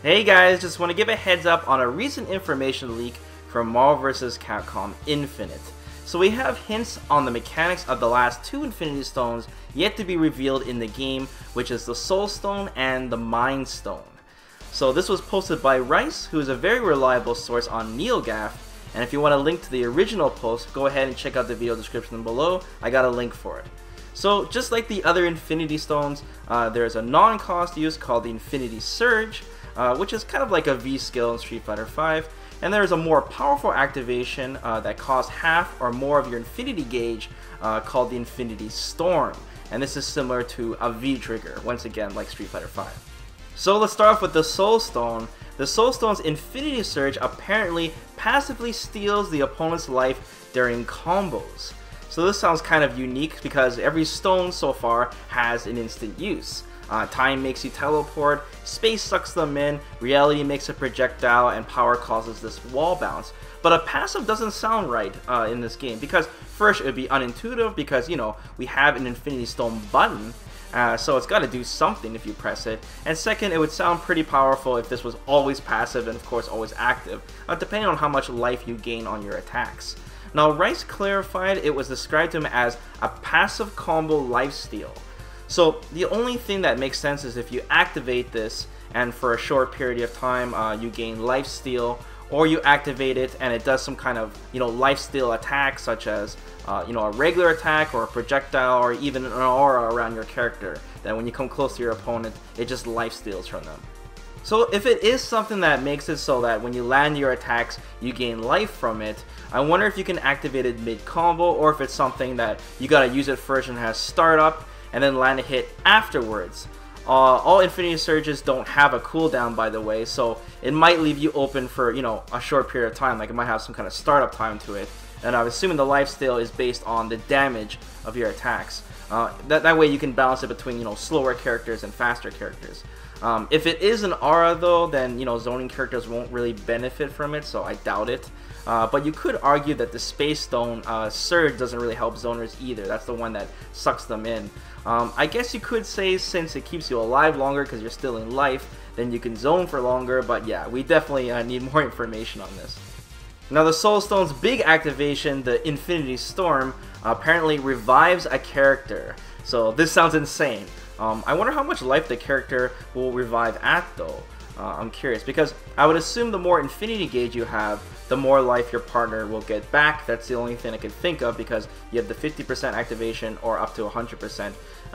Hey guys, just want to give a heads up on a recent information leak from Marvel vs. Capcom Infinite. So we have hints on the mechanics of the last two Infinity Stones yet to be revealed in the game, which is the Soul Stone and the Mind Stone. So this was posted by Rice, who is a very reliable source on NeoGAF, and if you want a link to the original post, go ahead and check out the video description below. I got a link for it. So just like the other Infinity Stones, there's a non-cost use called the Infinity Surge, which is kind of like a V skill in Street Fighter V, and there's a more powerful activation that costs half or more of your Infinity Gauge called the Infinity Storm, and this is similar to a V trigger, once again like Street Fighter V. So let's start off with the Soul Stone. The Soul Stone's Infinity Surge apparently passively steals the opponent's life during combos. So this sounds kind of unique because every stone so far has an instant use. Time makes you teleport, space sucks them in, reality makes a projectile, and power causes this wall bounce. But a passive doesn't sound right in this game because first it would be unintuitive because, you know, we have an Infinity Stone button, so it's got to do something if you press it. And second, it would sound pretty powerful if this was always passive and of course always active, depending on how much life you gain on your attacks. Now Rice clarified it was described to him as a passive combo lifesteal. So the only thing that makes sense is if you activate this and for a short period of time you gain lifesteal, or you activate it and it does some kind of, you know, lifesteal attack such as you know, a regular attack or a projectile or even an aura around your character, that when you come close to your opponent it just lifesteals from them. So if it is something that makes it so that when you land your attacks you gain life from it, I wonder if you can activate it mid-combo or if it's something that you gotta use it first and has startup and then land a hit afterwards. All Infinity Surges don't have a cooldown, by the way, so it might leave you open for, you know, a short period of time, like it might have some kind of startup time to it. And I'm assuming the lifesteal is based on the damage of your attacks. That way you can balance it between, you know, slower characters and faster characters. If it is an aura though, then, you know, zoning characters won't really benefit from it, so I doubt it. But you could argue that the Space Stone Surge doesn't really help zoners either. That's the one that sucks them in. I guess you could say since it keeps you alive longer because you're still in life, then you can zone for longer, but yeah, we definitely need more information on this. Now the Soul Stone's big activation, the Infinity Storm, apparently revives a character. So this sounds insane. I wonder how much life the character will revive at though. I'm curious because I would assume the more Infinity Gauge you have, the more life your partner will get back. That's the only thing I can think of because you have the 50% activation or up to 100%.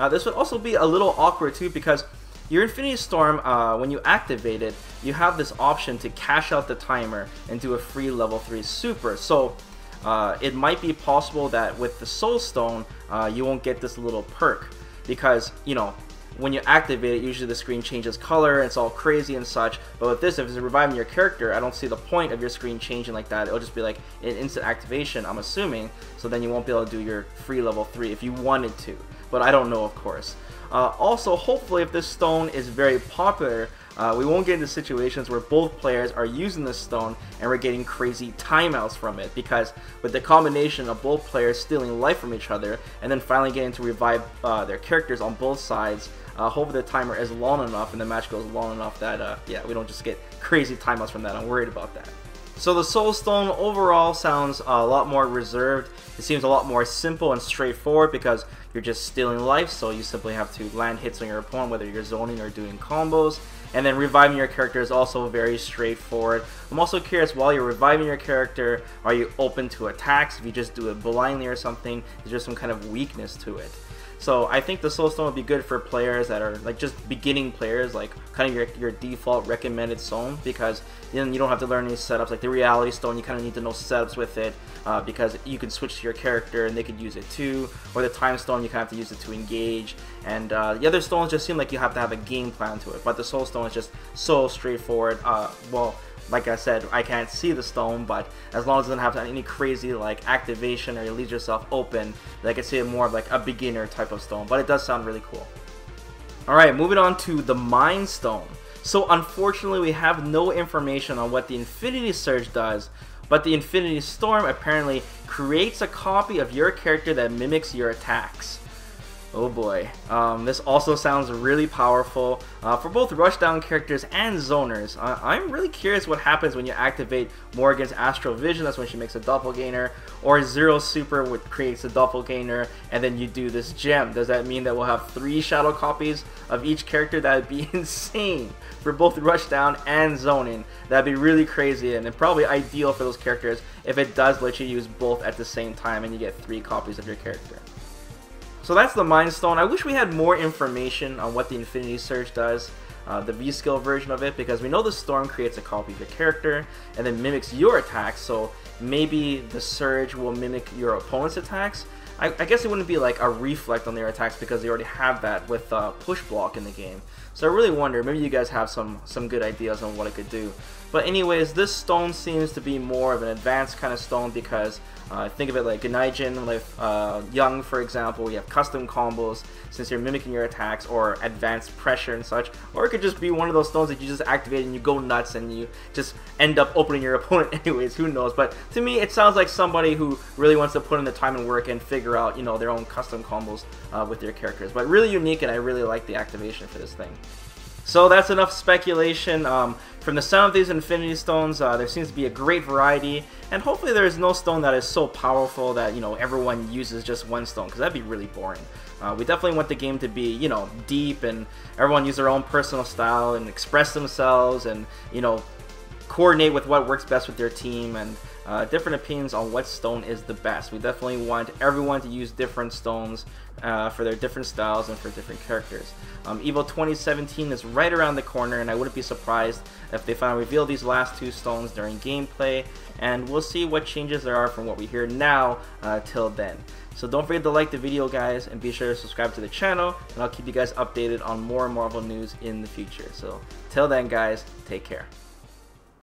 This would also be a little awkward too because your Infinity Storm, when you activate it, you have this option to cash out the timer and do a free level 3 super. So it might be possible that with the Soul Stone, you won't get this little perk because, you know, when you activate it, usually the screen changes color and it's all crazy and such. But with this, if it's reviving your character, I don't see the point of your screen changing like that. It'll just be like an instant activation, I'm assuming. So then you won't be able to do your free level 3 if you wanted to. But I don't know, of course. Also, hopefully if this stone is very popular, we won't get into situations where both players are using this stone and we're getting crazy timeouts from it, because with the combination of both players stealing life from each other and then finally getting to revive their characters on both sides, hopefully the timer is long enough and the match goes long enough that yeah, we don't just get crazy timeouts from that. I'm worried about that. So the Soul Stone overall sounds a lot more reserved. It seems a lot more simple and straightforward because you're just stealing life, so you simply have to land hits on your opponent whether you're zoning or doing combos. And then reviving your character is also very straightforward. I'm also curious, while you're reviving your character, are you open to attacks? If you just do it blindly or something, is there some kind of weakness to it? So I think the Soul Stone would be good for players that are like just beginning players, like kind of your default recommended zone, because then you don't have to learn any setups. Like the Reality Stone, you kind of need to know setups with it because you can switch to your character and they could use it too. Or the Time Stone, you kind of have to use it to engage. And the other stones just seem like you have to have a game plan to it. But the Soul Stone is just so straightforward. Well, like I said, I can't see the stone, but as long as it doesn't have any crazy like activation or you leave yourself open, I can see it more of like a beginner type of stone, but it does sound really cool. Alright, moving on to the Mind Stone. So unfortunately we have no information on what the Infinity Surge does, but the Infinity Storm apparently creates a copy of your character that mimics your attacks. Oh boy, this also sounds really powerful for both rushdown characters and zoners. I'm really curious what happens when you activate Morgan's Astral Vision. That's when she makes a doppelganger, or Zero Super, which creates a doppelganger, and then you do this gem. Does that mean that we'll have 3 shadow copies of each character? That would be insane for both rushdown and zoning. That'd be really crazy, and probably ideal for those characters if it does let you use both at the same time and you get 3 copies of your character. So that's the Mind Stone. I wish we had more information on what the Infinity Surge does, the V-Skill version of it, because we know the Storm creates a copy of your character and then mimics your attacks, so maybe the Surge will mimic your opponent's attacks. I guess it wouldn't be like a reflect on their attacks because they already have that with push block in the game. So I really wonder, maybe you guys have some good ideas on what it could do. But anyways, this stone seems to be more of an advanced kind of stone because think of it like Ganaijin, like Young for example, you have custom combos since you're mimicking your attacks, or advanced pressure and such. Or it could just be one of those stones that you just activate and you go nuts and you just end up opening your opponent anyways, who knows. But to me it sounds like somebody who really wants to put in the time and work and figure out, you know, their own custom combos with their characters. But really unique, and I really like the activation for this thing. So that's enough speculation. From the sound of these Infinity Stones, there seems to be a great variety, and hopefully there is no stone that is so powerful that, you know, everyone uses just one stone, because that'd be really boring. We definitely want the game to be, you know, deep, and everyone use their own personal style and express themselves, and, you know, coordinate with what works best with their team, and different opinions on what stone is the best. We definitely want everyone to use different stones for their different styles and for different characters. EVO 2017 is right around the corner, and I wouldn't be surprised if they finally reveal these last 2 stones during gameplay, and we'll see what changes there are from what we hear now till then. So don't forget to like the video, guys, and be sure to subscribe to the channel, and I'll keep you guys updated on more Marvel news in the future. So till then, guys, take care.